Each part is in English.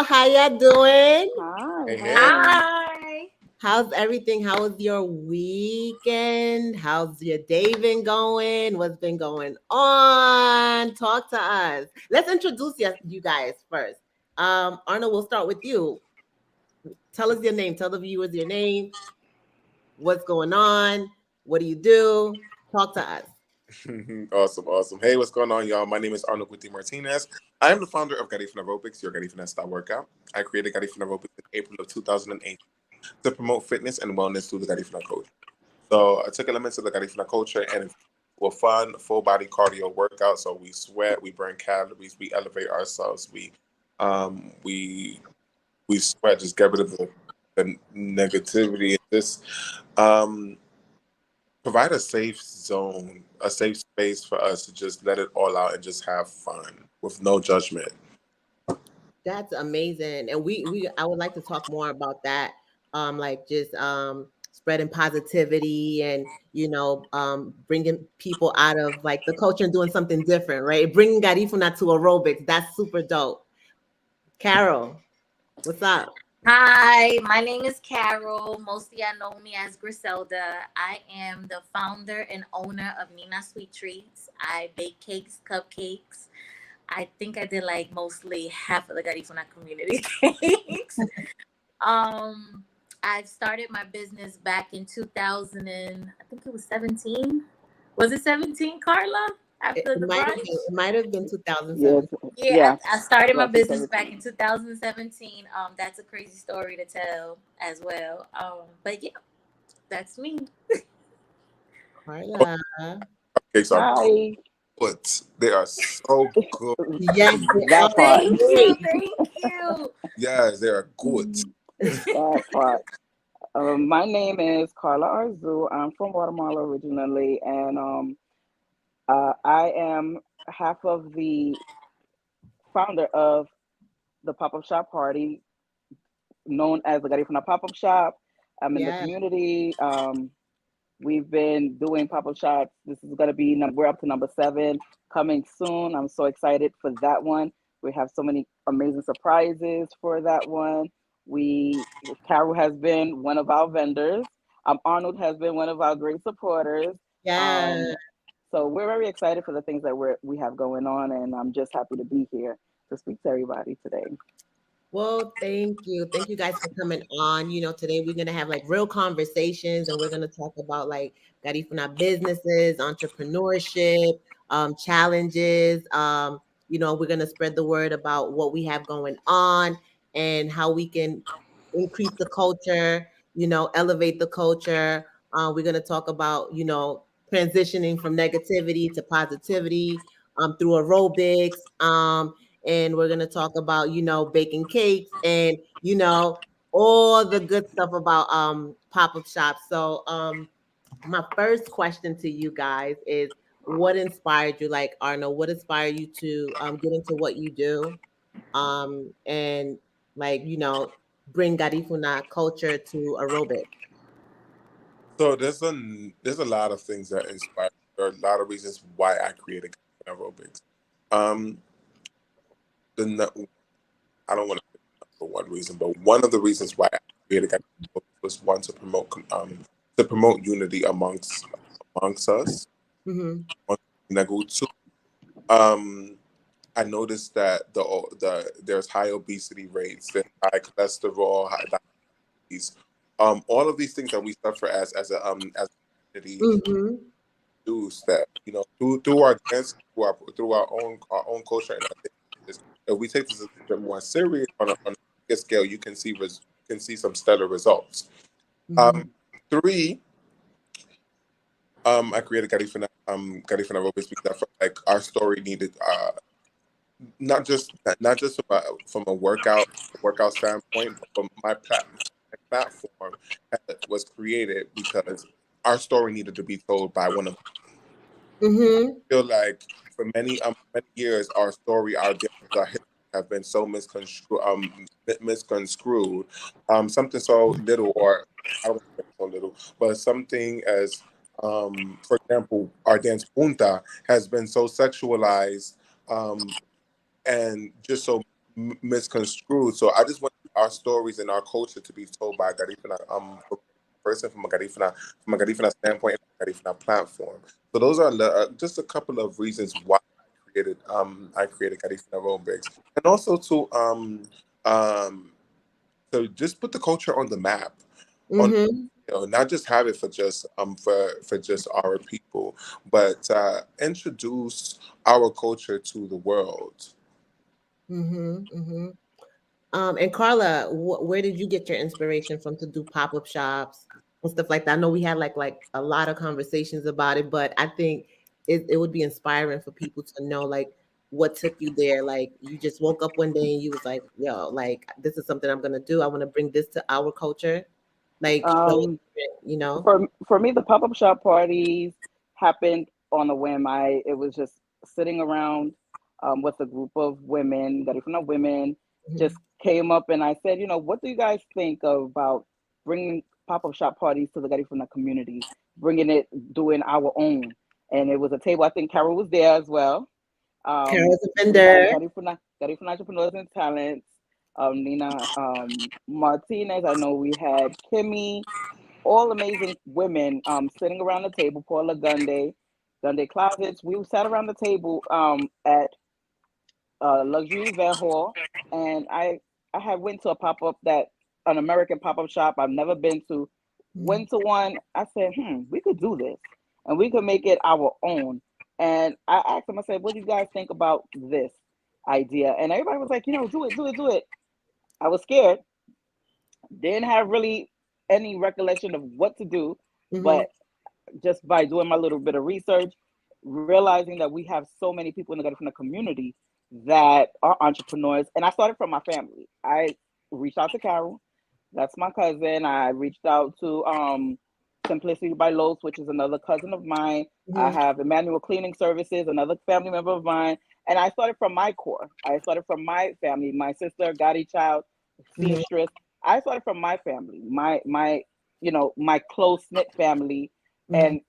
How ya doing? Hi, Hey, hey. hi. Hi. How's everything? How was your weekend? How's your day been going? What's been going on? Talk to us. Let's introduce you guys first. Arnold, we'll start with you. Tell us your name. Tell the viewers your name. What's going on? What do you do? Talk to us. Awesome, awesome. Hey, what's going on, y'all? My name is Arnold Guti Martinez. I am the founder of Garifuna Aerobics, your Garifuna style workout. I created Garifuna Aerobics in April of 2008 to promote fitness and wellness through the Garifuna culture. So I took elements of the Garifuna culture and for fun, full body cardio workout. So we sweat, we burn calories, we elevate ourselves, we sweat, just get rid of the negativity. Just um provide a safe zone, a safe space for us to just let it all out and just have fun with no judgment. That's amazing. And we I would like to talk more about that. Like just spreading positivity and bringing people out of like the culture and doing something different, right? Bringing Garifuna to aerobics. That's super dope. Carol, what's up? Hi, my name is Carol. Mostly I know me as Griselda. I am the founder and owner of Nina Sweet Treats. I bake cakes, cupcakes. I think I did like mostly half of the Garifuna community cakes. um, I started my business back in 2000 and I think it was 17. Was it 17, Carla? It After the might have been, brunch? it might have been Yes, 2007. Yeah, yes, I started my business back 2017. in 2017. That's a crazy story to tell as well. But yeah, that's me. Carla. Cupcakes are Hi. good. They are so good. Yes, they are That part. Thank you, great. thank you. Yes, they are good. That part. My name is Carla Arzu. I'm from Guatemala originally, and I am half of the founder of the pop-up shop party known as the Garifuna Pop-up Shop. I'm in the Yeah. community. We've been doing pop-up shops. This is going to be, we're up to number 7 coming soon. I'm so excited for that one. We have so many amazing surprises for that one. Carol has been one of our vendors. Arnold has been one of our great supporters. Yeah. Um, so we're very excited for the things that we have going on, and I'm just happy to be here to speak to everybody today. Well, thank you. Thank you guys for coming on. Today we're gonna have like real conversations and we're gonna talk about like Garifuna businesses, entrepreneurship, challenges. We're gonna spread the word about what we have going on and how we can increase the culture, elevate the culture. We're gonna talk about, transitioning from negativity to positivity through aerobics. And we're going to talk about baking cakes and all the good stuff about pop-up shops. So my first question to you guys is, what inspired you, like Arno, what inspired you to get into what you do, and like bring Garifuna culture to aerobic? So there's a lot of things that inspire. There are a lot of reasons why I created aerobics. Um, the nu- I don't want to say number one reason, but one of the reasons why I created aerobics was one to promote unity amongst us. Mm-hmm. Nagu two, um, I noticed that there's high obesity rates, there's high cholesterol, high diabetes, all of these things that we suffer as a community Mm-hmm. reduce that through our dance, through our own culture and our dances. If we take this a little bit more serious on a bigger scale, you can see some stellar results. Mm-hmm. Um, Three, I created Garifuna Aerobics because I felt like our story needed not just from a workout standpoint, but from my platform was created because our story needed to be told by one of. Mm-hmm. Feel like for many years our story, our history have been so misconstrued. Something so little, or I don't want to say so little, but something as for example, our dance punta has been so sexualized, and just so misconstrued. So I just want our stories and our culture to be told by Garifuna, person from a Garifuna standpoint, and a Garifuna platform. So those are just a couple of reasons why I created Garifuna Aerobics, and also um to just put the culture on the map, on Mm-hmm. not just have it for just our people, but introduce our culture to the world. Mm-hmm. Mm-hmm. And Carla, where did you get your inspiration from to do pop-up shops and stuff like that? I know we had like a lot of conversations about it, but I think it would be inspiring for people to know like what took you there. Like you just woke up one day and you was like, yo, like this is something I'm gonna do. I want to bring this to our culture. Like, Um, you know. for me, the pop-up shop parties happened on a whim. It was just sitting around with a group of women, Garifuna women, just came up and I said, what do you guys think about bringing pop-up shop parties to the Garifuna community, bringing it, doing our own? And it was a table. I think Carol was there as well. Carol's a We had vendor. Garifuna Entrepreneurs and Talents, Nina Martinez. I know we had Kimmy, all amazing women sitting around the table. Paula Gunday Closets. We sat around the table at Luxury Event Hall, and I had went to a pop up an American pop up shop I've never been to. Went to one. I said, we could do this, and we could make it our own. And I asked them. I said, what do you guys think about this idea? And everybody was like, do it, do it, do it. I was scared. Didn't have really any recollection of what to do, Mm-hmm. but just by doing my little bit of research, realizing that we have so many people in the community that are entrepreneurs. And I started from my family. I reached out to Carol, that's my cousin. I reached out to Simplicity by Los, which is another cousin of mine. I Mm-hmm. have Emmanuel Cleaning Services, another family member of mine. And I started from my core. I started from my family, my sister, Gotti Child, Mm-hmm. seamstress. I started from my family, my close knit family. Mm-hmm. And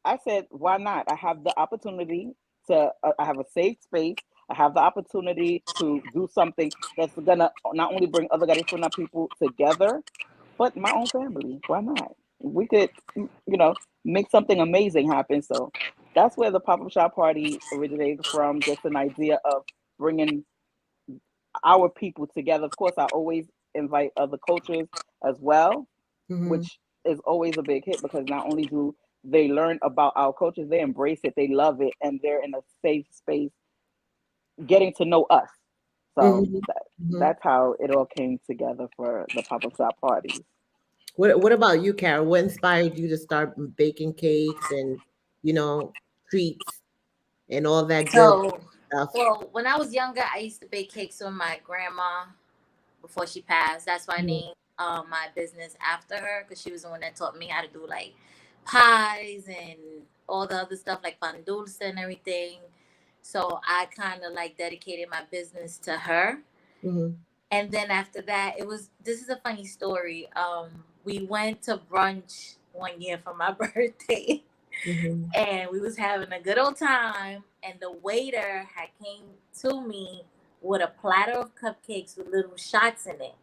I said, why not? I have the opportunity I have a safe space. I have the opportunity to do something that's gonna not only bring other Garifuna people together, but my own family. Why not? We could, make something amazing happen. So that's where the pop-up shop party originated from. Just an idea of bringing our people together. Of course, I always invite other cultures as well, Mm-hmm. which is always a big hit because not only do they learn about our cultures, they embrace it, they love it, and they're in a safe space getting to know us. So Mm-hmm. Mm-hmm. that's how it all came together for the pop-up shop parties. What about you, Carol? What inspired you to start baking cakes and treats and all that good So, stuff? well, when I was younger, I used to bake cakes with my grandma before she passed. That's why I Mhm. named my business after her because she was the one that taught me how to do like pies and all the other stuff like pan dulce and everything. So I kind of like dedicated my business to her. Mhm. And then after that, this is a funny story. We went to brunch one year for my birthday Mhm. and we was having a good old time, and the waiter had came to me with a platter of cupcakes with little shots in it.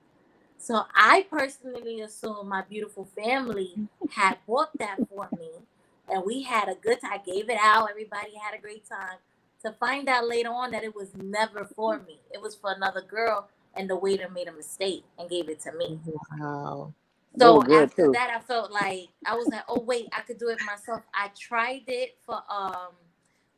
So I personally assumed my beautiful family had bought that for me, and we had a good time. I gave it out. Everybody had a great time. To find out later on that it was never for me. It was for another girl, and the waiter made a mistake and gave it to me. Wow. They were So good after too. that, I felt like I was like, oh wait, I could do it myself. I tried it for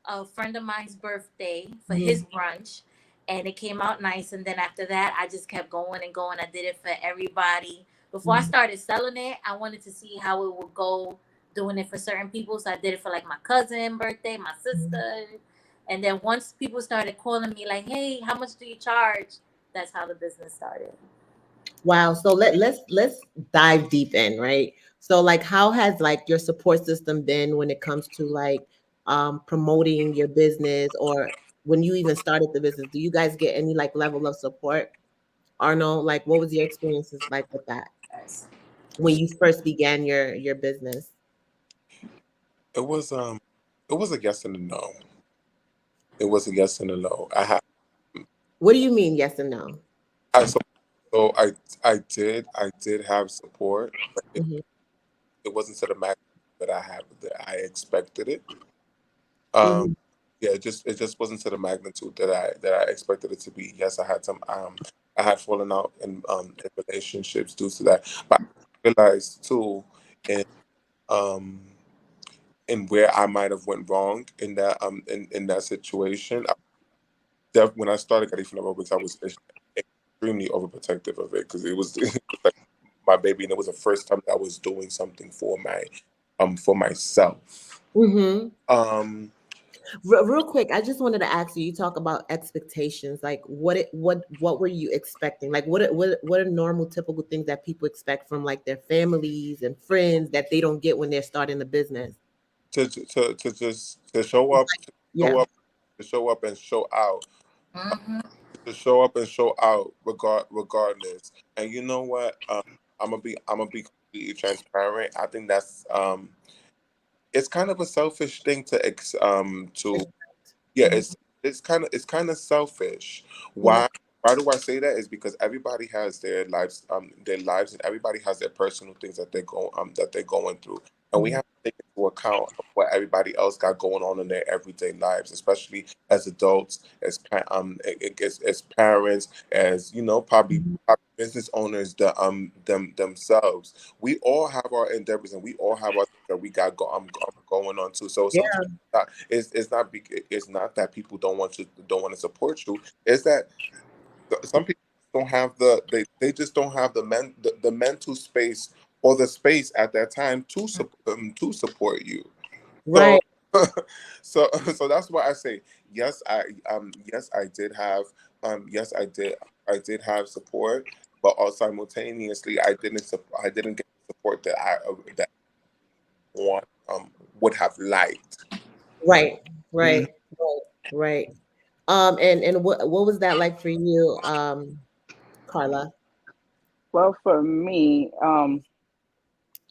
a friend of mine's birthday for his Mhm. brunch, and it came out nice. And then after that, I just kept going and going. I did it for everybody. Before I Mhm. started selling it, I wanted to see how it would go doing it for certain people. So I did it for like my cousin birthday, my Mhm. sister, and then once people started calling me like, hey, how much do you charge? That's how the business started. Wow. So let's dive deep in, right? So like how has like your support system been when it comes to like promoting your business or when you even started the business? Do you guys get any like level of support? Arnold, like what was your experiences like with that when you first began your business? It was it was a yes and a no. It was a yes and a no. I had What do you mean, yes and no? I so I did have support, but Mhm. it wasn't to the magnitude that I expected it. Um, Mhm. yeah, it just wasn't to the magnitude that I expected it to be. Yes, I had fallen out in relationships due to that, but I realized too in um in where I might have went wrong in that situation. When I started Garifuna Aerobics, I was extremely overprotective of it because it was, it was like my baby, and it was the first time that I was doing something for myself. Mhm. Um, Real quick, I just wanted to ask you. You talk about expectations. Like, what were you expecting? Like, what are normal, typical things that people expect from like their families and friends that they don't get when they're starting a business? to just to show up, Yeah. to show up and show out, Hmm. to show up and show out regardless. And you know what? I'm gonna be completely transparent. I think that's it's kind of a selfish thing to yeah, Mhm. it's kind of selfish. Mhm. Why do I say that? Is because everybody has their lives, and everybody has their personal things that they're going through, and we Mhm. have to take into account what everybody else got going on in their everyday lives, especially as adults, as parents, as you know, Mhm. probably business owners, themselves. We all have our endeavors, and we all have our things that we got going on too. So Yeah. sometimes it's not that people don't want to support you. It's that some people don't have they just don't have the mental space or the space at that time to support you. So Right. so that's why I say yes I did have I did have support, but also simultaneously I didn't get the support that I would have liked. Right. Mhm. Right. Right. Right. And what was that like for you, Carla? Well, for me,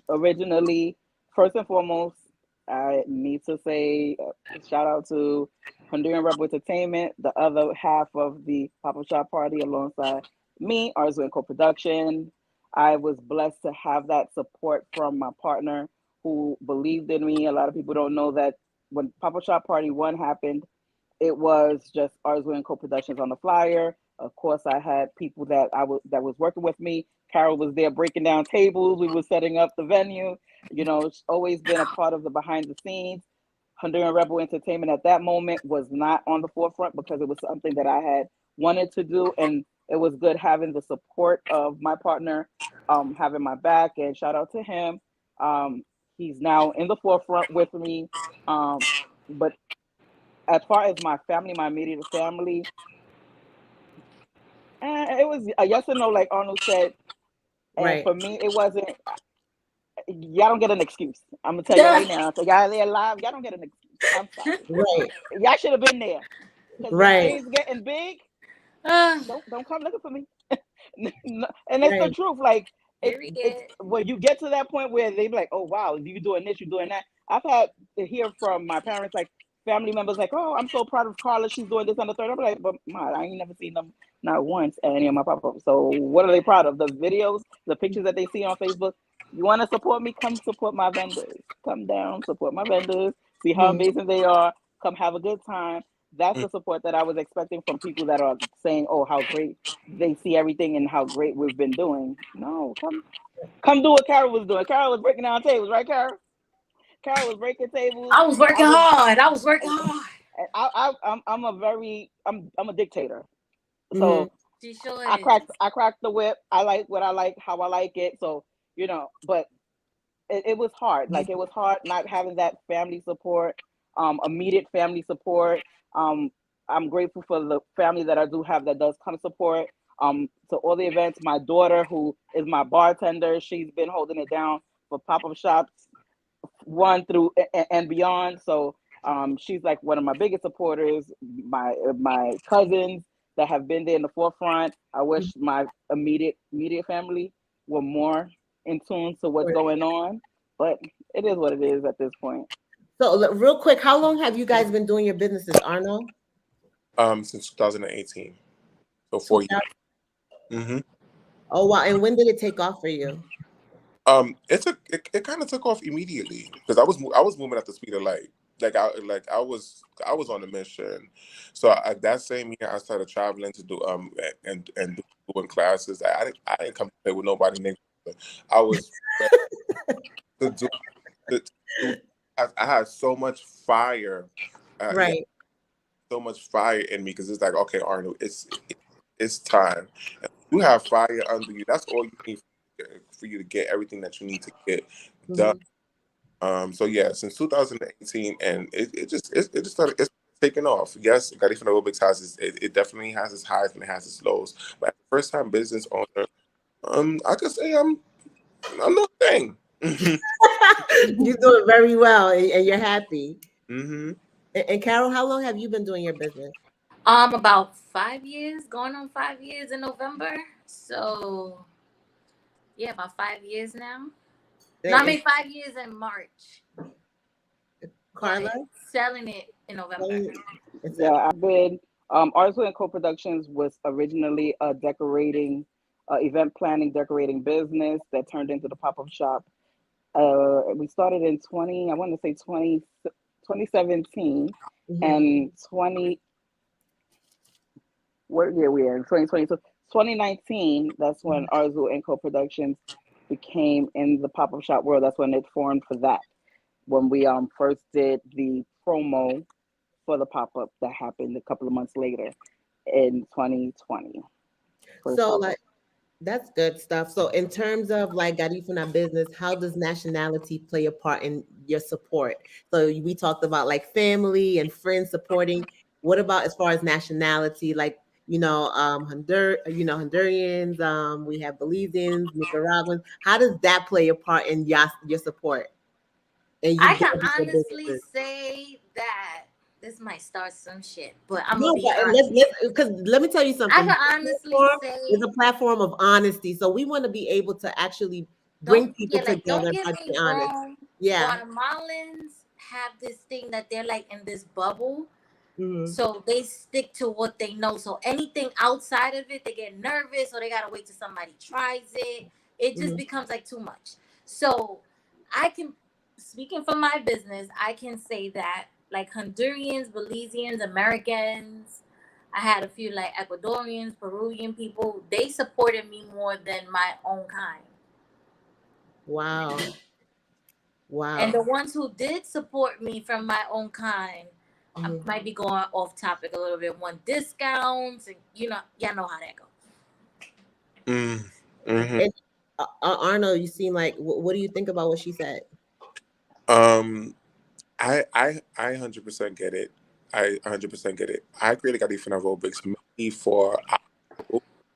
originally, first and foremost, I need to say shout out to Honduran Rebel Entertainment, the other half of the Papa Shop Party, alongside me, Arzu and co-production. I was blessed to have that support from my partner who believed in me. A lot of people don't know that when Papa Shop Party 1 happened, it was just Arzu and co-productions on the flyer. Of course, I had people that was working with me. Carol was there breaking down tables. We were setting up the venue. You know, it's always been a part of the behind the scenes. Honduran Rebel Entertainment at that moment was not on the forefront because it was something that I had wanted to do, and it was good having the support of my partner, having my back. And shout out to him. Um, he's now in the forefront with me. But as far as my family, my immediate family, it was a yes or no, like Arnold said. And Right. for me, it wasn't. Y'all don't get an excuse. I'm gonna tell you Yeah. right now. So y'all there live, y'all don't get an excuse. I'm sorry. Right. Y'all should have been there. Because when Right. things getting big, Ah, don't come looking for me. And it's the Right. truth. Like it's period. when you get to that point where they be like, oh wow, you doing this, you doing that. I've had to hear from my parents, like family members, like, oh, I'm so proud of Carla, she's doing this and the third. I'm like, but Ma, I ain't never seen them not once at any of my pop ups. So what are they proud of? The videos, the pictures that they see on Facebook. You want to support me? Come support my vendors. Come down, support my vendors. See how Mhm. amazing they are. Come have a good time. That's the support that I was expecting from people that are saying, oh, how great they see everything and how great we've been doing. No, come do what Carol was doing. Carol was breaking down tables, right, Carol? Carol was breaking tables. I was I working was hard. I was working hard. I'm a dictator. Mhm. So She sure is. I cracked the whip. I like what I like, how I like it. So, but it was hard. Like it was hard not having that family support, immediate family support. Um, I'm grateful for the family that I do have that does come support. To all the events, my daughter, who is my bartender, she's been holding it down for pop-up shops 1 through and beyond. So she's like one of my biggest supporters. My cousins that have been there in the forefront. I wish my immediate family were more in tune to what's going on, but it is what it is at this point. So, real quick, how long have you guys been doing your businesses, Arno? Since 2018. So 4 years. Mm-hmm. Oh wow! And when did it take off for you? It kind of took off immediately because I was moving at the speed of light. I was on a mission. So that same year I started traveling to do and doing classes. I didn't come to play with nobody. Nigga. I was ready to do. To do I had so much fire. Yeah, Right. so much fire in me because it's like, okay, Arnold, it's time. You have fire under you. That's all you need for you to get everything that you need to get done. So yeah, since 2018, and it just started it's taking off. Yes, Garifuna Aerobics has it definitely has its highs and it has its lows. But as a first time business owner, I could say I'm no thing. You're doing very well, and you're happy. Mm-hmm. And Carol, how long have you been doing your business? About 5 years, going on 5 years in November. So yeah, about 5 years now. No, I mean 5 years in March. Carla? But selling it in November. Yeah, I've been Arzu and Co-Productions was originally a decorating, event planning, decorating business that turned into the pop-up shop. We started in 2017 and 20. What year we in? 2020. So 2019. That's when Arzu and Co-Productions became in the pop-up shop world. That's when it formed for that. When we first did the promo for the pop-up that happened a couple of months later in 2020. So like that's good stuff. So in terms of like Garifuna business, how does nationality play a part in your support? So we talked about like family and friends supporting. What about as far as nationality? Like, Hondurians, we have Belizeans, Nicaraguans. How does that play a part in your support? And I can honestly say that this might start some shit, but I'm gonna be honest. Because let me tell you something. I can honestly say it's a platform of honesty, so we want to be able to actually bring people together. Don't get me wrong. Yeah, Guatemalans have this thing that they're like in this bubble, so they stick to what they know. So anything outside of it, they get nervous, or they gotta wait till somebody tries it. It just becomes like too much. So I can. Speaking for my business, I can say that like Hondurians, Belizeans, Americans, I had a few like Ecuadorians, Peruvian people, they supported me more than my own kind. Wow. And the ones who did support me from my own kind, I might be going off topic a little bit, want discounts, and y'all know how that goes. And, Arnold, you seem like, what do you think about what she said? I 100% get it. I 100% get it. I created Garifuna Aerobics mainly for.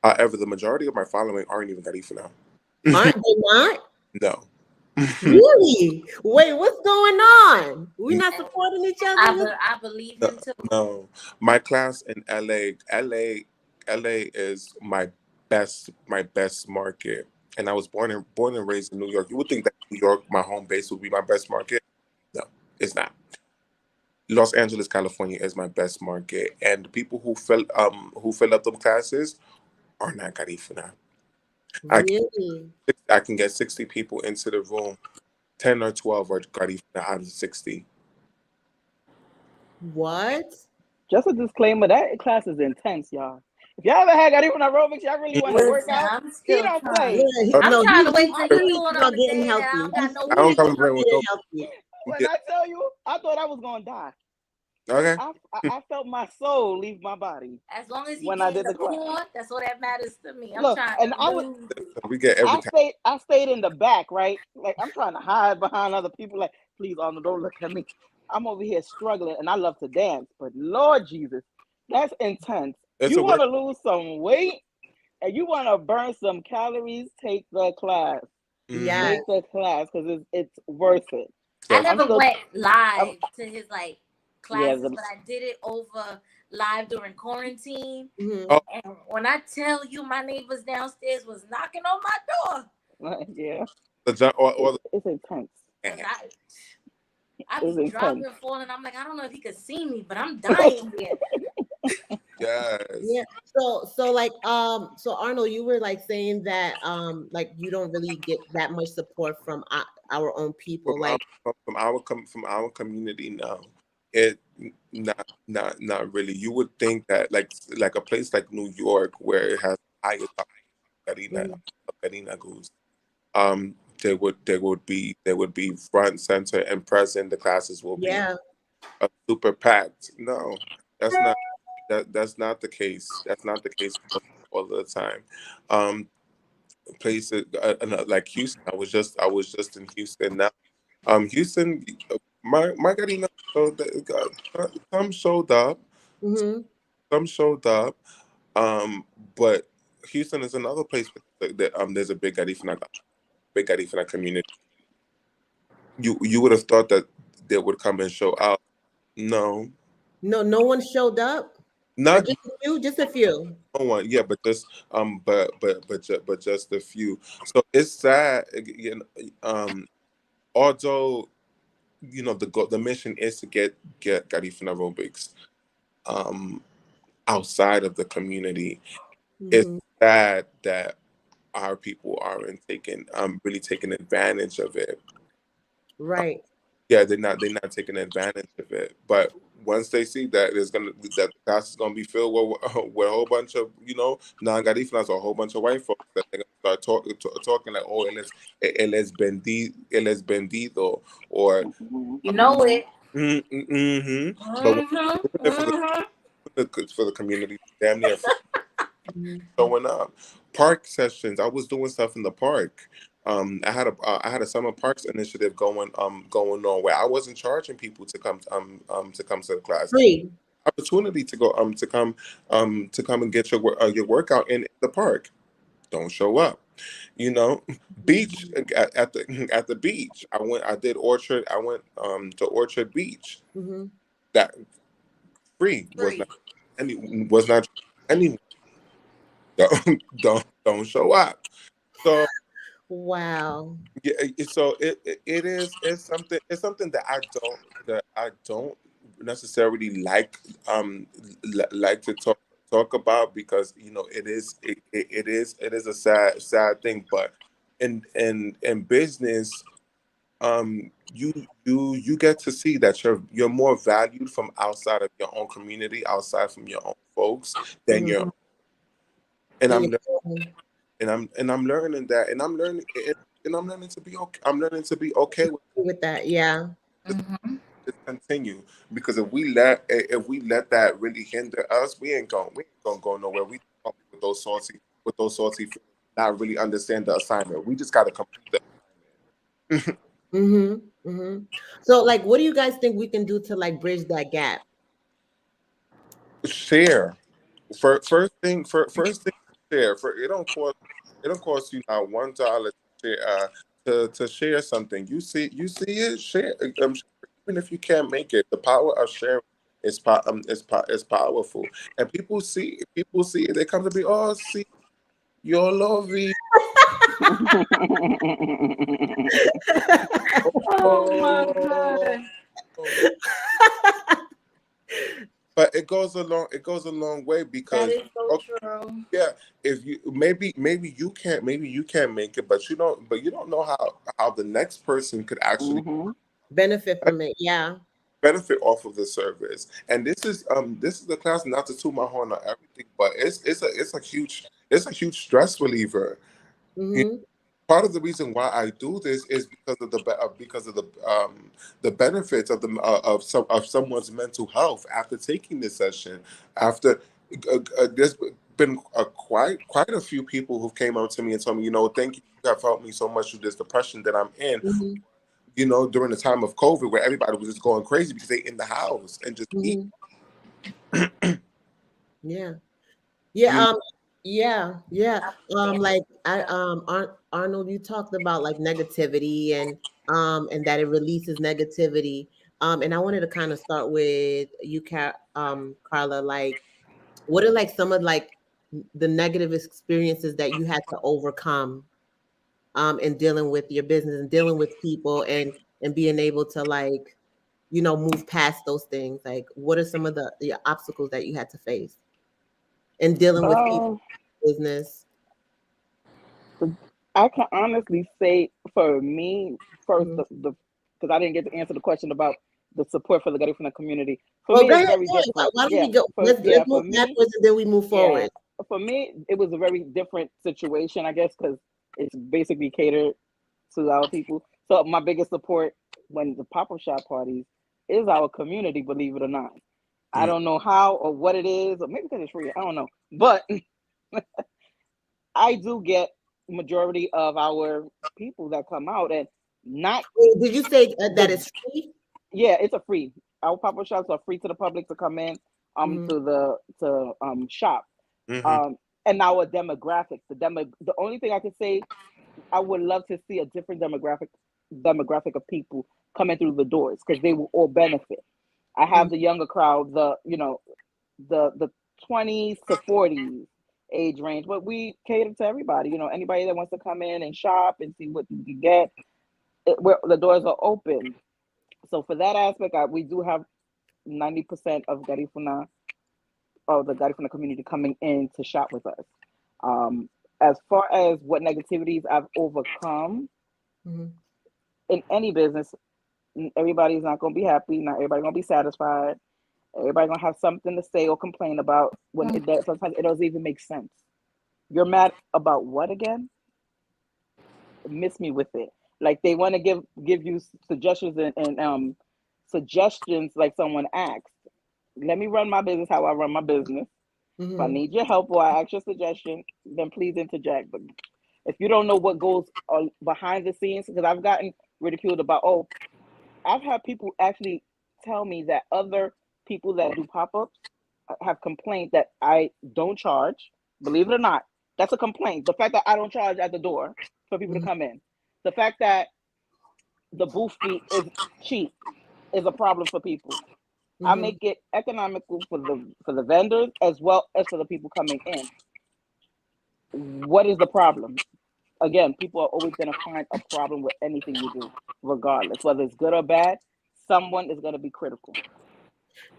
However, the majority of my following aren't even Garifuna. Aren't they not? No. Really? Wait, what's going on? We're not supporting each other. I believe him too. No, my class in LA is my best market, and I was born and raised in New York. You would think that New York, my home base, would be my best market. No, it's not. Los Angeles, California is my best market, and the people who fill up them classes are not Garifuna. Really? I can get 60 people into the room. 10 or 12 are Garifuna out of 60. What? Just a disclaimer, that class is intense, y'all. If y'all ever had Garifuna Aerobics, y'all really want to work out, he don't play. I'm trying to wait till you do it on the day getting healthy. I don't come to with no. When I tell you, I thought I was going to die. Okay. I felt my soul leave my body. As long as when I did the class, that's what that matters to me. I'm Look, trying. And we get every time. I stayed in the back, right? Like I'm trying to hide behind other people. Like, please, Arnold, don't look at me. I'm over here struggling, and I love to dance, but Lord Jesus, that's intense. You want to lose some weight, and you want to burn some calories? Take the class. Yeah, take the class because it's worth it. I never went live to his classes, but I did it over live during quarantine. And when I tell you, my neighbors downstairs was knocking on my door. Yeah, it's intense. I was dropping, falling. I'm like, I don't know if he could see me, but I'm dying here. Yes. Yeah. So like so Arnold, you were like saying that like you don't really get that much support from our own people. Like From our community now. It not really. You would think that like a place like New York where it has highest mhm, Karina goes, they would be front center and present. The classes will be yeah. super packed. No, that's not that's not the case. That's not the case all the time. Um, Places like Houston. I was just in Houston now. Houston, Margarina. So some showed up. Mm-hmm. Some showed up. But Houston is another place that there's a big Garifuna community. You would have thought that they would come and show out. No, No one showed up. Or not just a few, just a few. no one. Yeah, but just but just a few. So it's sad. Although the mission is to get Garifuna aerobics um outside of the community. It's Mm-hmm. sad that our people aren't really taking advantage of it. Right. Yeah, they're not taking advantage of it. But once they see that that the class is gonna be filled with a whole bunch of non-Garifunas or a whole bunch of white folks, that they're gonna start talking like, oh, él es bendido, or You know it. but when Mm-hmm. they're doing Mm-hmm. it for the community, damn near Mhm. showing up. Park sessions. I was doing stuff in the park. I had a summer parks initiative going on where I wasn't charging people to come to the class. Free. Opportunity to go to come and get your workout in the park. Don't show up. You know, beach at the beach. I did Orchard. I went to Orchard Beach. Mm-hmm. That free Free. was not any don't show up. So Wow. yeah, so it's something that I don't necessarily like to talk about, because it is a sad thing. But in business, you get to see that you're more valued from outside of your own community, outside from your own folks, than Mm-hmm. your. And And I'm you're and I'm learning that, and I'm learning to be okay. I'm learning to be okay with with that. Yeah. Mm-hmm. this continue, because if we let that really hinder us, we ain't gonna go nowhere. We gonna be with those salty feelings, not really understand the assignment. We just gotta complete the assignment. Mm-hmm. Mm-hmm. So like what do you guys think we can do to like bridge that gap? Share. First thing, share. It don't cost you not $1 to share, to share something. You see it, share. Even if you can't make it, the power of sharing is powerful. And people see it. They come to be, oh, see, you're loving. Oh my Oh. God. But it goes a long way, That because is so true. yeah, if you maybe you can't make it, but you don't know how the next person could actually Mhm. Benefit from it. Yeah. benefit off of the service. And this is the class, not to toot my horn on everything, but it's a huge stress reliever. You Mm-hmm. Part of the reason why I do this is because of the benefits of someone's mental health after taking this session. After there's been quite a few people who came up to me and told me, thank you, you have helped me so much with this depression that I'm in. Mm-hmm. During the time of COVID, where everybody was just going crazy because they in the house and just eat. Mm-hmm. Yeah. Yeah. You Yeah. Yeah. Like Arnold, you talked about like negativity and that it releases negativity. And I wanted to kind of start with you, Carla. Like, what are like some of like the negative experiences that you had to overcome in dealing with your business and dealing with people and being able to like move past those things? Like, what are some of the obstacles that you had to face in dealing with people, business? I can honestly say for me, first, Mhm. because I didn't get to answer the question about the support for the Garifuna community. For Well, me, go it's ahead. very Go ahead. different. Why don't Yeah, we go? Let's for move me, backwards and then we move yeah, forward. for me, it was a very different situation, I guess, because it's basically catered to our people. So my biggest support when the pop-up shop parties is our community, believe it or not. I Mm. don't know how or what it is, or maybe because it's free. I don't know, but I do get majority of our people that come out, and not Wait, did you say that the it's free? yeah, it's a free. Our pop-up shops are free to the public to come in Mhm. to shop. Mm-hmm. And our demographics, the only thing I can say, I would love to see a different demographic of people coming through the doors, because they will all benefit. I have the younger crowd, the 20s to 40s age range, but we cater to everybody. Anybody that wants to come in and shop and see what you can get, the doors are open. So for that aspect, we do have 90% of Garifuna, or the Garifuna community, coming in to shop with us. As far as what negativities I've overcome Mhm. in any business, everybody's not going to be happy. Not everybody going to be satisfied. Everybody going to have something to say or complain about, when sometimes it doesn't even make sense. You're mad about what again? Miss me with it. Like, they want to give you suggestions and suggestions, like someone asked. Let me run my business how I run my business. If I Mhm. need your help or I ask your suggestion, then please interject. But if you don't know what goes behind the scenes, because I've gotten ridiculed about, I've had people actually tell me that other people that do pop-ups have complained that I don't charge. Believe it or not, that's a complaint. The fact that I don't charge at the door for people to Mhm. come in, the fact that the booth fee is cheap, is a problem for people. I Mhm. make it economical for the vendors as well as for the people coming in. What is the problem? Again, people are always going to find a problem with anything you do, regardless whether it's good or bad. Someone is going to be critical.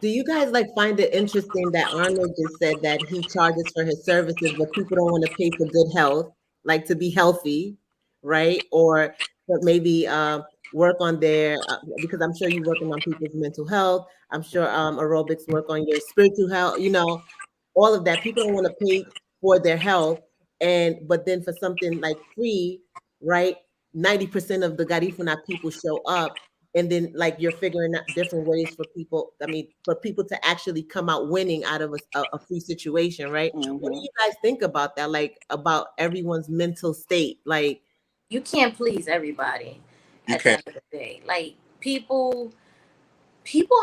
Do you guys like find it interesting that Arnold just said that he charges for his services, but people don't want to pay for good health, like to be healthy, right? Or but maybe work on their because I'm sure you're working on people's mental health. I'm sure aerobics work on your spiritual health. All of that. People don't want to pay for their health, and but then for something like free, right? 90% of the Garifuna people show up, and then like you're figuring out different ways for people. I mean, for people to actually come out winning out of a free situation, right? What do Mm-hmm. you guys think about that? Like about everyone's mental state, like. You can't please everybody You at the can't. end of the day. Like, people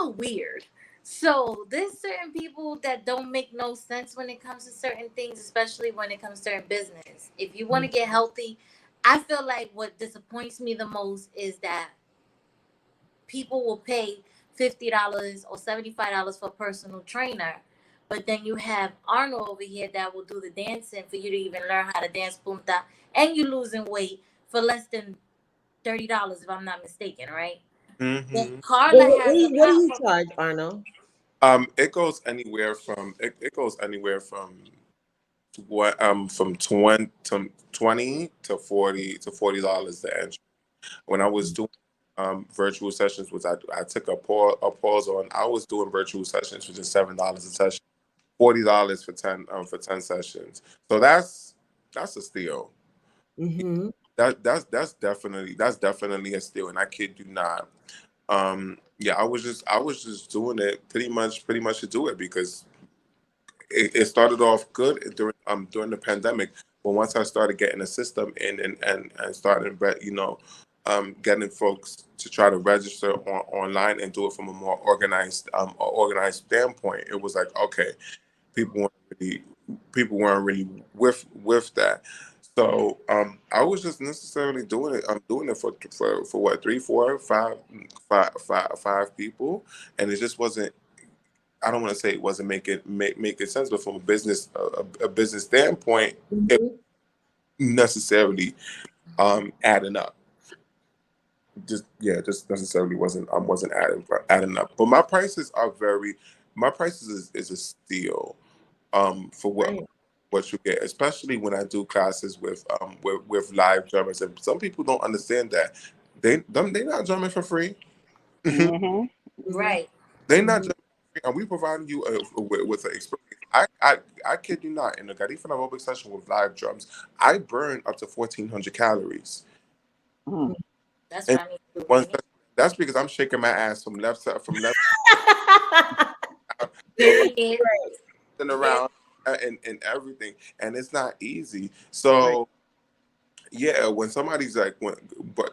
are weird. So there's certain people that don't make no sense when it comes to certain things, especially when it comes to certain business. If you want to get healthy, I feel like what disappoints me the most is that people will pay $50 or $75 for a personal trainer, but then you have Arnold over here that will do the dancing for you to even learn how to dance punta, and you losing weight for less than $30, if I'm not mistaken, right? Then Mm-hmm. Carla Well, has a what do you platform. charge, Arno? It goes anywhere from it goes anywhere from 20 to $40 the entry. When I was doing virtual sessions, which I took a pause on, I was doing virtual sessions for just $7 a session, $40 for 10 sessions. So that's a steal. Mm-hmm. That's definitely a steal, and I kid you not. Yeah, I was just doing it pretty much to do it because it started off good during the pandemic, but once I started getting a system in and started getting folks to try to register online and do it from a more organized standpoint, it was like, okay, people weren't really people weren't really with that. So I was just necessarily doing it. I'm doing it for what, three, four, five people, and it just wasn't. I don't want to say it wasn't making sense, but from a business standpoint, it Mm-hmm. necessarily adding up. just necessarily wasn't adding up. But my prices is a steal for Right. what you get, especially when I do classes with live drummers. And some people don't understand that they not drumming for free. Mm-hmm. Right. They not drumming for free, and we providing you with an experience. I kid you not, in the Garifuna aerobic session with live drums, I burn up to 1,400 calories. Mm-hmm. That's And what I mean. one session, that's because I'm shaking my ass from left Period. and around and everything, and it's not easy. So yeah, when somebody's like, but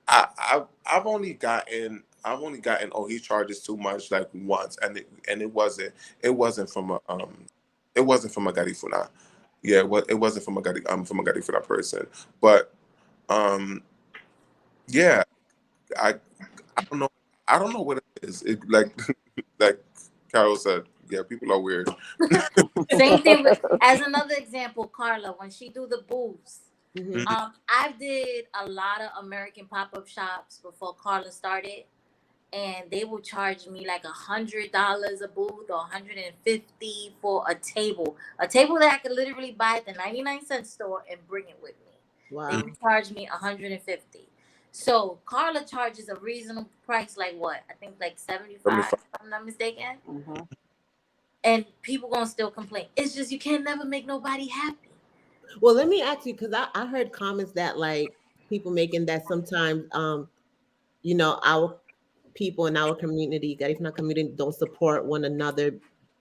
I've only gotten oh, he charges too much like once, and it wasn't from a Garifuna. Yeah, it wasn't from a Garifuna person, but yeah, I I don't know what it is. It like like Carol said, yeah, people are weird. Same thing with, as another example, Carla, when she do the booths. Mhm. I did a lot of American pop-up shops before Carla started, and they will charge me like $100 a booth or $150 for a table that I could literally buy at the 99-cent store and bring it with me. Wow. They would charge me $150. So Carla charges a reasonable price, like what? I think like 75, if I'm not mistaken. Mm-hmm. And people gonna still complain. It's just you can never make nobody happy. Well, let me ask you, because I heard comments that like people making that sometimes you know, our people in our community, Garifuna community, don't support one another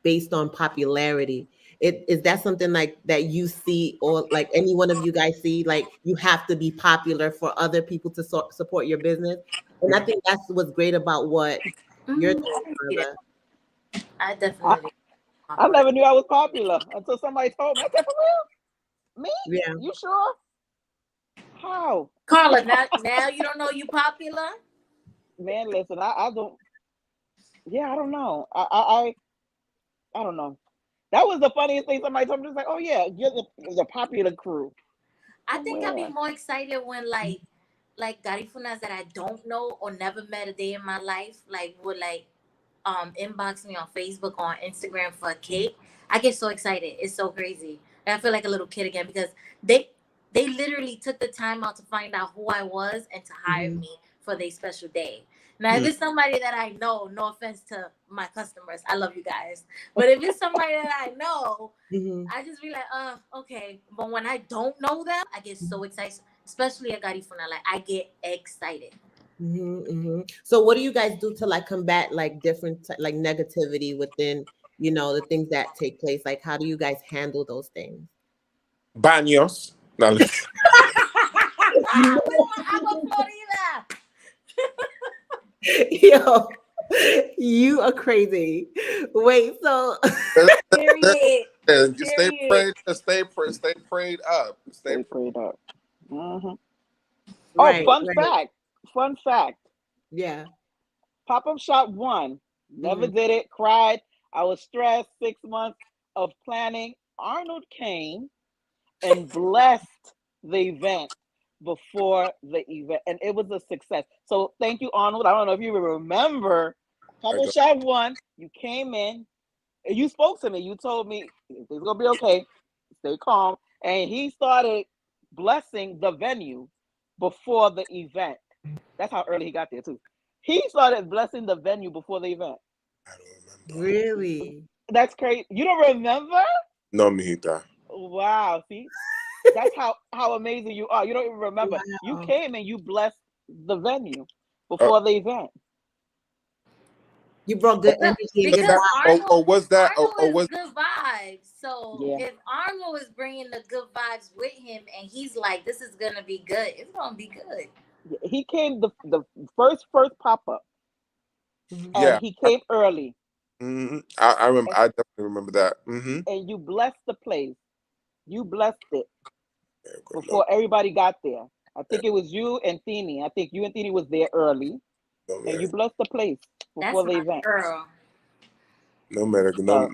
based on popularity. Is that something like that you see, or like any one of you guys see, like you have to be popular for other people to support your business? And I think that's what's great about what you're Mhm. doing, Carla. I definitely. I never knew I was popular until somebody told me. I said, for real? Me? Yeah. You sure? How? Carla, now you don't know you popular? Man, listen, I don't. Yeah, I don't know. I don't know. That was the funniest thing somebody told me. Just like, oh yeah, you're the popular crew. I think I'd be Where? more excited when like Garifunas that I don't know or never met a day in my life, like would like inbox me on Facebook or on Instagram for a cake. I get so excited. It's so crazy. And I feel like a little kid again because they literally took the time out to find out who I was and to hire Mhm. me for their special day. Now, if it's somebody that I know, no offense to my customers, I love you guys. But if it's somebody that I know, Mhm. I just be like, okay. But when I don't know them, I get so excited, especially at Garifuna. Like, I get excited. So what do you guys do to like combat like different like negativity within, you know, the things that take place? Like, how do you guys handle those things? Baños. No. With my agua Florida. Yo, you are crazy. Wait, so Period. Stay prayed up. Stay prayed up. Mm-hmm. right, Fun right. fact. Yeah. Pop-up shop 1. Never Mhm. did it. Cried. I was stressed. 6 months of planning. Arnold came and blessed the event before the event, and it was a success. So thank you, Arnold. I don't know if you remember Pop-up shop 1. You came in. You spoke to me. You told me it's gonna be okay. Stay calm. And he started blessing the venue before the event. That's how early he got there too. He started blessing the venue before the event. I don't remember. Really? That's crazy. You don't remember? No, mijita. Wow. See, that's how amazing you are. You don't even remember. Wow. You came and you blessed the venue before the event. You brought good energy and good Because vibes. Arnold, was that? Arnold Was is good vibes. So Yeah. if Arnold is bringing the good vibes with him, and he's like, "This is gonna be good. It's gonna be good." He came the first pop-up, Mhm. and he came early. I remember. I definitely remember that. And you blessed the place. You blessed it before everybody got there. I think it was you and Thini. I think you and Thini was there early, and you blessed the place before the event. Girl. No matter. No.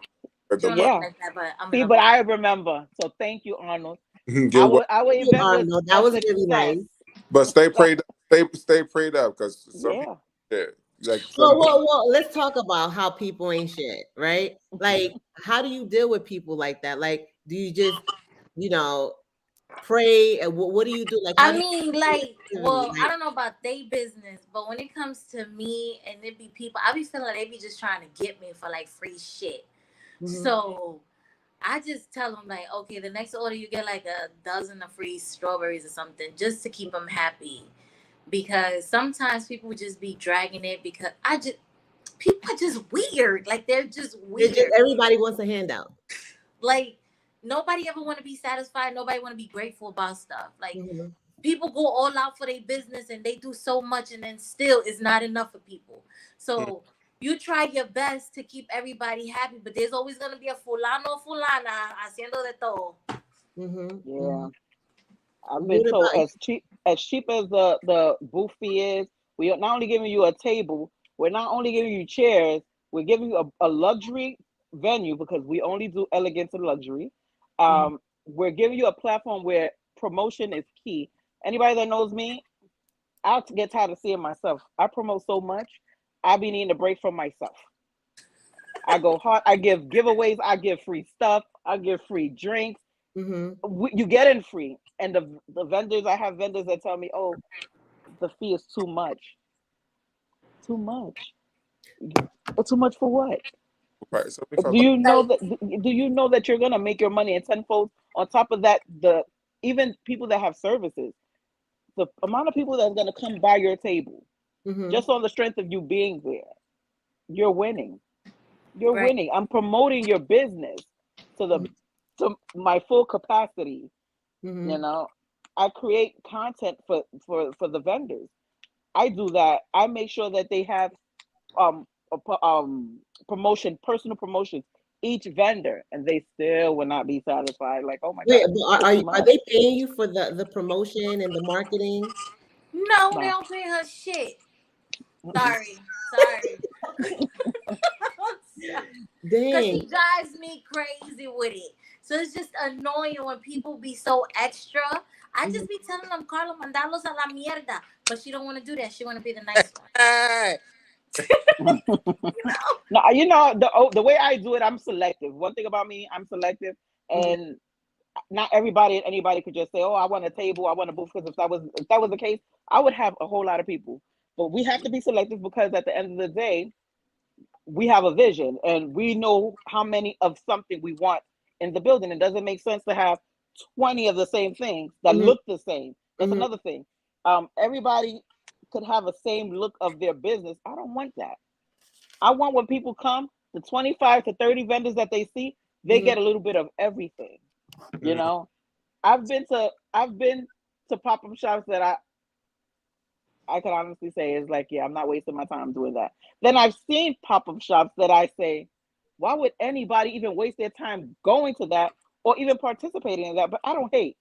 Yeah. Like that, but I'm See, but I remember. So thank you, Arnold. Our event Arnold, that was really nice. But stay prayed up. stay prayed up because some Yeah. people, yeah, like Well, let's talk about how people ain't shit, right? Like, how do you deal with people like that? Like, do you just, you know, pray? And what do you do? Like, how I do mean, you like, well, I like, don't know about they business, but when it comes to me and it be people, I be feeling like they be just trying to get me for like free shit. Mhm. So I just tell them like, okay, the next order you get like a dozen of free strawberries or something, just to keep them happy. Because sometimes people would just be dragging it because people are just weird. Like they're just weird. Everybody wants a handout. Like nobody ever want to be satisfied. Nobody want to be grateful about stuff. Like Mhm. people go all out for their business and they do so much and then still it's not enough for people. So you try your best to keep everybody happy, but there's always gonna be a fulano fulana haciendo de todo. Mhm. Yeah. I've been What told about as cheap as the booth fee is, we are not only giving you a table, we're not only giving you chairs, we're giving you a luxury venue because we only do elegance and luxury. We're giving you a platform where promotion is key. Anybody that knows me, I'll get tired of seeing myself. I promote so much, I be needing a break from myself. I go hard. I give giveaways. I give free stuff. I give free drinks. You get in free. And the vendors, I have vendors that tell me, oh, the fee is too much. Too much. Too much for what? right. So Do you know that? Do you know that you're gonna make your money in tenfold? On top of that, even people that have services, the amount of people that's gonna come by your table, just on the strength of you being there, you're winning. You're Right. winning. I'm promoting your business to my full capacity. You know, I create content for the vendors. I do that. I make sure that they have promotion, personal promotions, each vendor, and they still will not be satisfied. Like, oh my Wait, God, it's too are much. they paying you for the promotion and the marketing? No, they No. don't pay her shit. Sorry. Because Dang. she drives me crazy with it. So it's just annoying when people be so extra. I just be telling them, Carla, mandalos a la mierda. But she don't want to do that. She want to be the nice one. No, you know, the way I do it, I'm selective. One thing about me, I'm selective, and not everybody and anybody could just say, "Oh, I want a table, I want a booth." Because if that was the case, I would have a whole lot of people. But we have to be selective because at the end of the day, we have a vision and we know how many of something we want in the building. It doesn't make sense to have 20 of the same things that look the same. That's another thing. Everybody could have the same look of their business. I don't want that. I want when people come, the 25 to 30 vendors that they see, they get a little bit of everything. You know, I've been to pop-up shops that I can honestly say is like, yeah, I'm not wasting my time doing that. Then I've seen pop-up shops that I say, why would anybody even waste their time going to that or even participating in that? But I don't hate.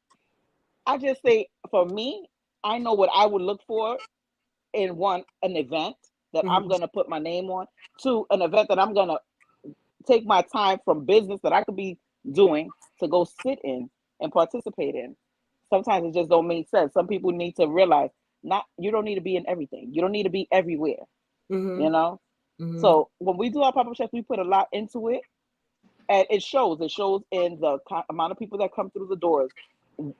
I just say, for me, I know what I would look for in an event that I'm going to put my name on, to an event that I'm going to take my time from business that I could be doing to go sit in and participate in. Sometimes it just don't make sense. Some people need to realize you don't need to be in everything. You don't need to be everywhere. You know? So when we do our pop-up shops, we put a lot into it. And it shows. It shows in the amount of people that come through the doors,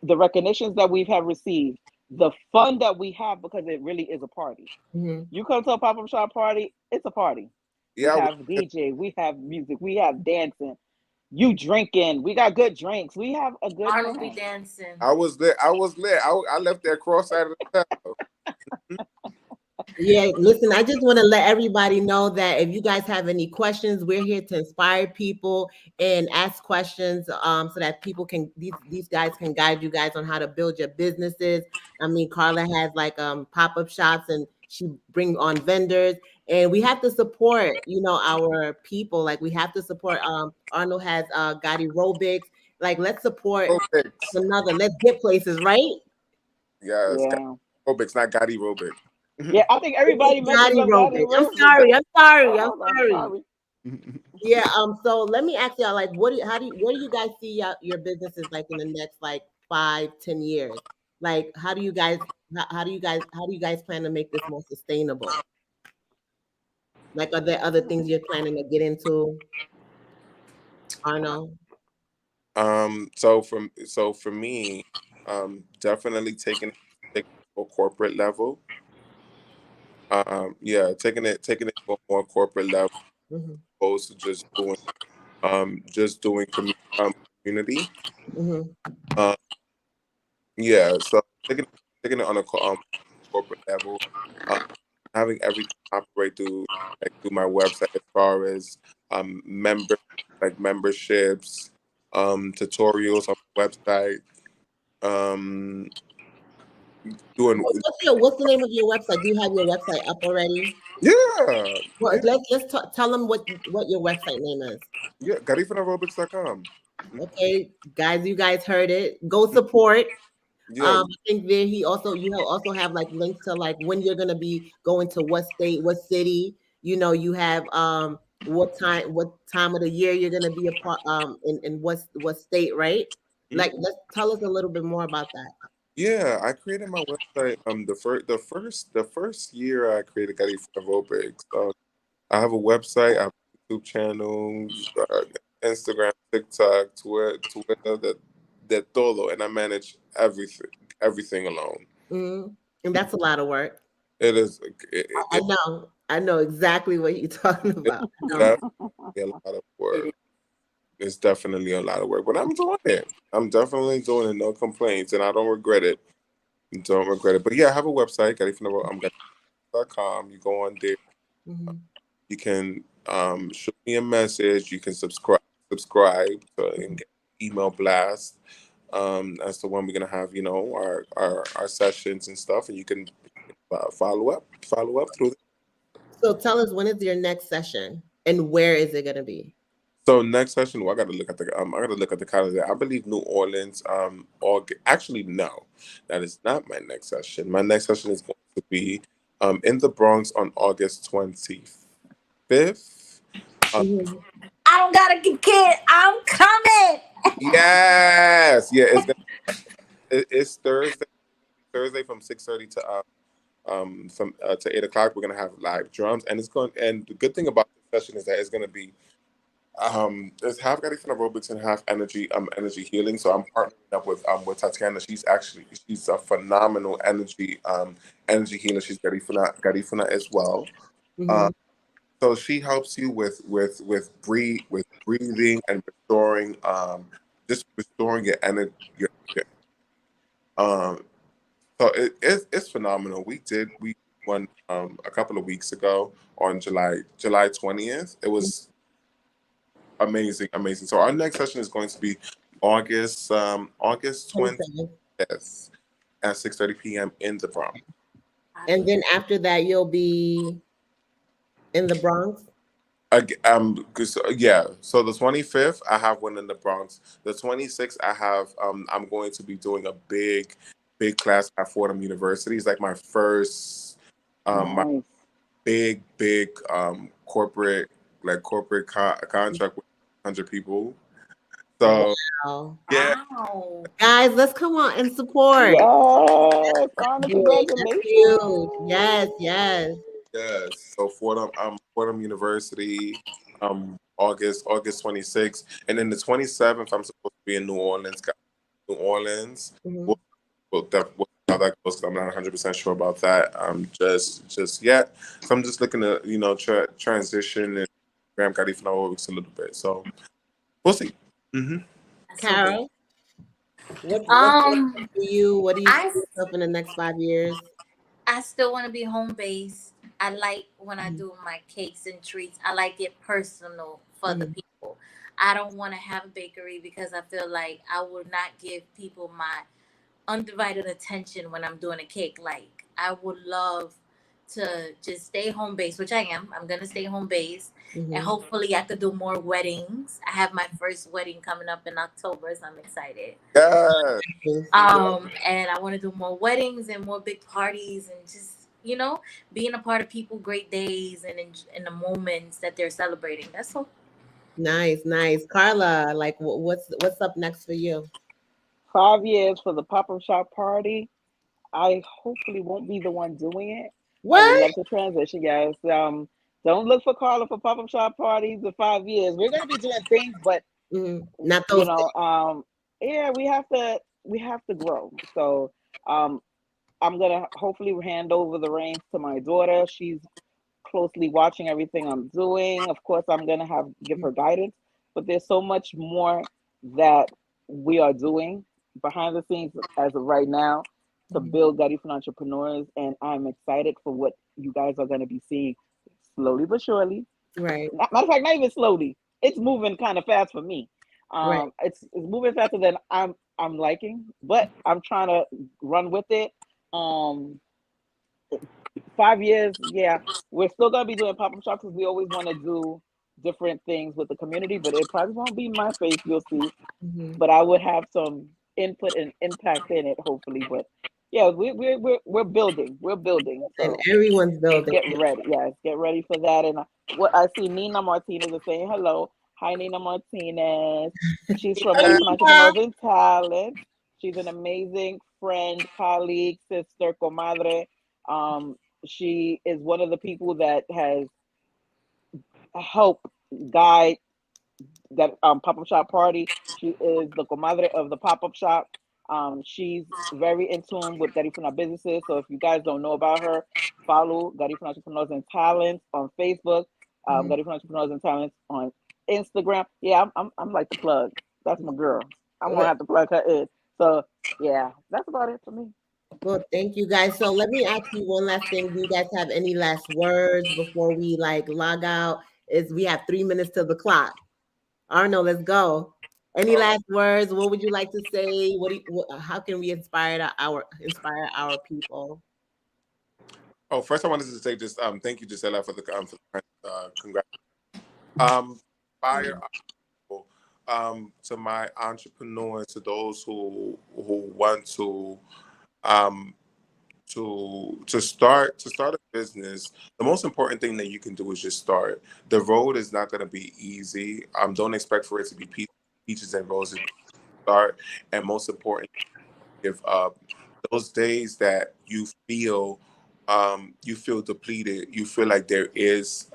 the recognitions that we've received, the fun that we have, because it really is a party. You come to a pop-up shop party, it's a party. Yeah, we have DJ, we have music, we have dancing, you drinking, we got good drinks, we have a good Arnold time. be dancing. I was there. I left there cross-eyed. Yeah, listen, I just want to let everybody know that if you guys have any questions, we're here to inspire people and ask questions so that people can, these guys can guide you guys on how to build your businesses. I mean, Carla has like pop-up shops and she brings on vendors, and we have to support, you know, our people. Like we have to support, Arnold has Gotti Robics. Like let's support another, let's get places, right? Yes, yeah. Robics, not Gotti Robic. Yeah, I think everybody messes up Gotti Robic. I'm sorry. Yeah. So let me ask y'all, like, where do you guys see your businesses like in the next like 5-10 years? Like, how do you guys plan to make this more sustainable? Like, are there other things you're planning to get into, Arno? So for me, definitely taking it to a corporate level. Yeah, taking it to a more corporate level, Mhm, opposed to just doing community. mhm. Um, yeah, so taking it on a corporate level, um, having everything operate through my website as far as memberships, tutorials on my website, um, doing What's the name of your website? Do you have your website up already? yeah, Well, yeah, tell them what your website name is. yeah, GarifanaRobotics.com. Okay, guys, you guys heard it. Go support. Yeah, I think there you also have like links to like when you're gonna be going to what state, what city. You know, you have what time of the year you're gonna be a part in what state, right? mhm. Like, let's tell us a little bit more about that. Yeah, I created my website. The first year I created Garifuna Robotics. I have a website, I have a YouTube channel, Instagram, TikTok, Twitter, that todo, and I manage everything alone. Mhm. And that's a lot of work. It is I know exactly what you're talking it's about. I know. definitely a lot of work. It's definitely a lot of work, but I'm doing it. I'm definitely doing it. No complaints, and I don't regret it. Don't regret it. But yeah, I have a website, Garifuna.com. You go on there. Mhm. You can shoot me a message. You can subscribe and get email blast as to when we're gonna have our sessions and stuff, and you can follow up through. So tell us, when is your next session and where is it gonna be? So next session, well, I gotta look at the calendar. I believe New Orleans. Actually, no, that is not my next session. My next session is going to be in the Bronx on August 25th. Mhm. I don't got a kid. I'm coming. Yes, yeah, it's Thursday from 6:30 to 8 o'clock. We're gonna have live drums, and the good thing about this session is that it's gonna be it's half Garifuna aerobics and half energy healing. So I'm partnering up with Tatiana. She's a phenomenal energy healer. She's Garifuna as well. Um, Mhm. so she helps you with breathing and restoring just restoring your energy. Um, So it's phenomenal. We won a couple of weeks ago on July 20th. It was amazing, amazing. So our next session is going to be August 27th. 20th at 6:30 p.m. in the Bronx. And then after that, you'll be in the Bronx. Yeah. So the 25th, I have one in the Bronx. The 26th, I have I'm going to be doing a big class at Fordham University. It's like my first my Nice. big corporate contract with 100 people. So Wow. yeah, Wow. Guys, let's come on and support. Yes, Anna, Big. That's congratulations. huge. Yes, yes. yes. So Fordham University, August 26th, and then the 27th, I'm supposed to be in New Orleans. New Orleans. Mhm. We'll how that goes. 'Cause I'm not 100% sure about that. Just yet. So I'm just looking to transition and Graham Garifuna aerobics a little bit. So we'll see. Hmm. That's so big. Carol, what's Um, for you? What do you see I yourself in the next 5 years? I still want to be home based. I like when I Mhm. do my cakes and treats. I like it personal for the Mhm. people. I don't want to have a bakery because I feel like I will not give people my undivided attention when I'm doing a cake. Like, I would love to just stay home based, which I am. I'm gonna stay home based, and Mhm. hopefully I could do more weddings. I have my first wedding coming up in October, so I'm excited. Yeah. And I want to do more weddings and more big parties, and just, being a part of people great days and in the moments that they're celebrating. That's all. Nice, nice. Carla, like what's up next for you? 5 years for the pop-up shop party. I hopefully won't be the one doing it. I would What? love to transition. Yes. Don't look for Carla for pop-up shop parties in 5 years. We're gonna be doing things, but Not you those know, things. yeah, we have to grow. So um, I'm gonna hopefully hand over the reins to my daughter. She's closely watching everything I'm doing. Of course, I'm gonna have give her guidance, but there's so much more that we are doing behind the scenes as of right now to Mhm. build Gutty for Entrepreneurs, and I'm excited for what you guys are gonna be seeing slowly but surely. Right, Matter of fact, not even slowly. It's moving kind of fast for me. right. It's moving faster than I'm liking, but I'm trying to run with it. Um, 5 years, yeah, we're still gonna be doing pop-up shops because we always want to do different things with the community, but it probably won't be my face, you'll see. Mhm. But I would have some input and impact in it, hopefully. But yeah, we're building, we're building. And So everyone's building. get ready, yes, get ready for that. And what I see Nina Martinez is saying hello. Hi, Nina Martinez. She's from Gutty for Yeah. Entrepreneurs and Talent. She's an amazing friend, colleague, sister, comadre. Um, she is one of the people that has helped guide that pop-up shop party. She is the comadre of the pop-up shop. She's very in tune with Gutty for businesses. So if you guys don't know about her, follow Gutty for Entrepreneurs and Talents on Facebook, Mhm. Gutty for Entrepreneurs and Talents on Instagram. Yeah, I'm like the plug. That's my girl. I'm gonna have to plug her in. So yeah, that's about it for me. Well, thank you guys. So let me ask you one last thing. Do you guys have any last words before we like log out? Is we have 3 minutes to the clock. Arno, let's go. Any Oh, last words? What would you like to say? How can we inspire our people? oh, first I wanted to say just thank you, Gisela, for the congrats. Fire to my entrepreneurs, to those who want um to start a business. The most important thing that you can do is just start. The road is not going to be easy. Don't expect for it to be peaches and roses. Start, and most important, give up. Those days that you feel depleted, you feel like there is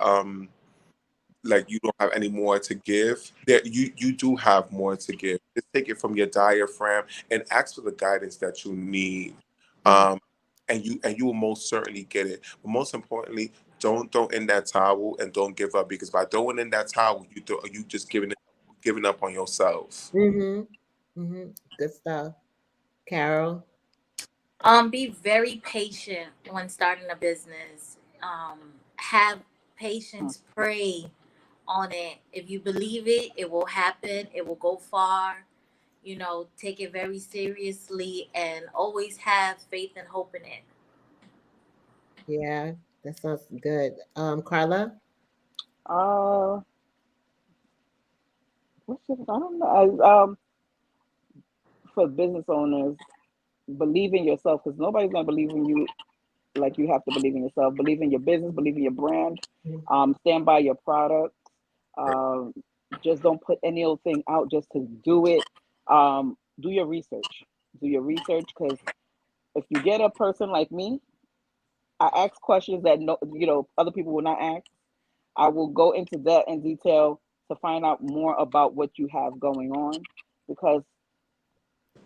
like you don't have any more to give. That you do have more to give. Just take it from your diaphragm and ask for the guidance that you need. Mhm. um and you will most certainly get it. But most importantly, don't throw in that towel and don't give up, because by throwing in that towel, you just giving up on yourself. Mhm. Mhm. Good stuff, Carol. Be very patient when starting a business. Have patience, pray on it. If you believe it, it will happen, it will go far. Take it very seriously and always have faith and hope in it. Yeah, that sounds good. Carla. Uh, I don't know. For business owners, believe in yourself because nobody's gonna believe in you like you have to believe in yourself. Believe in your business, believe in your brand, Mhm. stand by your product. Um, just don't put any old thing out just to do it. Do your research. Do your research because if you get a person like me, I ask questions that other people will not ask. I will go into that in detail to find out more about what you have going on because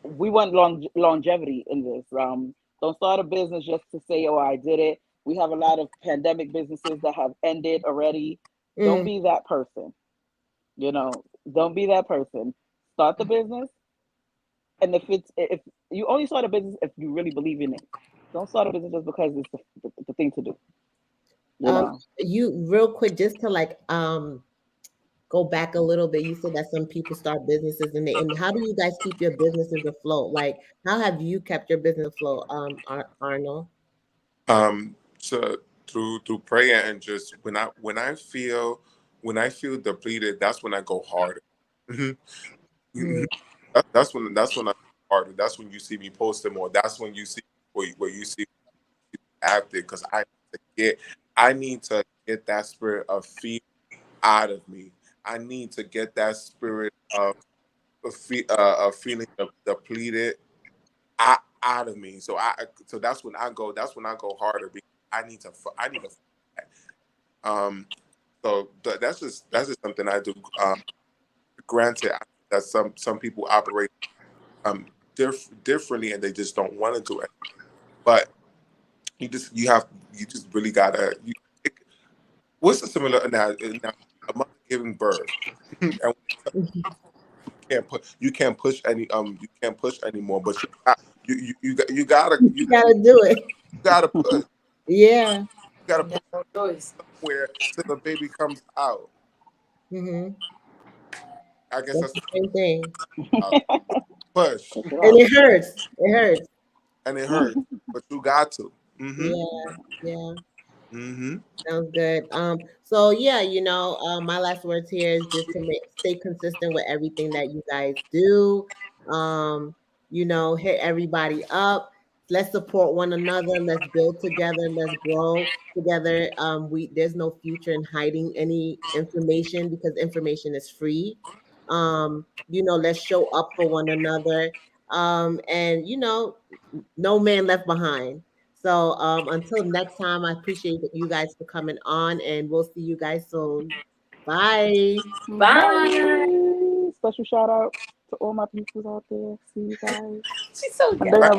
we want longevity in this. Don't start a business just to say, "Oh, I did it." We have a lot of pandemic businesses that have ended already. Don't Mm. be that person. You know, don't be that person. Start the business, and if you only start a business if you really believe in it. Don't start a business just because it's the thing to do. You Um, know. you real quick, just to like go back a little bit. You said that some people start businesses and how do you guys keep your businesses afloat? Like, how have you kept your business afloat, Arnold? So through prayer, and just when I feel depleted, that's when I go harder. Mm. That's when I go harder. That's when you see me posting more. That's when you see where you see me active, because I need to get that spirit of fear out of me. I need to get that spirit of feeling depleted out of me. So that's when I go harder because I need to so that's just something I do. Granted that some people operate differently and they just don't want to do it, but you just really gotta. What's the similar analogy? A mother giving birth, and you can't push anymore, but you gotta You gotta do it. push. Yeah. You gotta push No choice. somewhere till the baby comes out. Mm-hmm. I guess That's the same thing. push, That's And right. it hurts. It hurts. and it hurts, but you got to. Yeah. Mm-hmm. Sounds good. So yeah, my last words here is just to stay consistent with everything that you guys do. Hit everybody up. Let's support one another. Let's build together. Let's grow together. There's no future in hiding any information because information is free. Let's show up for one another. And no man left behind. So until next time, I appreciate you guys for coming on, and we'll see you guys soon. Bye. Bye. Special shout out to all my peoples out there. See you guys. She's so I'm good. doing a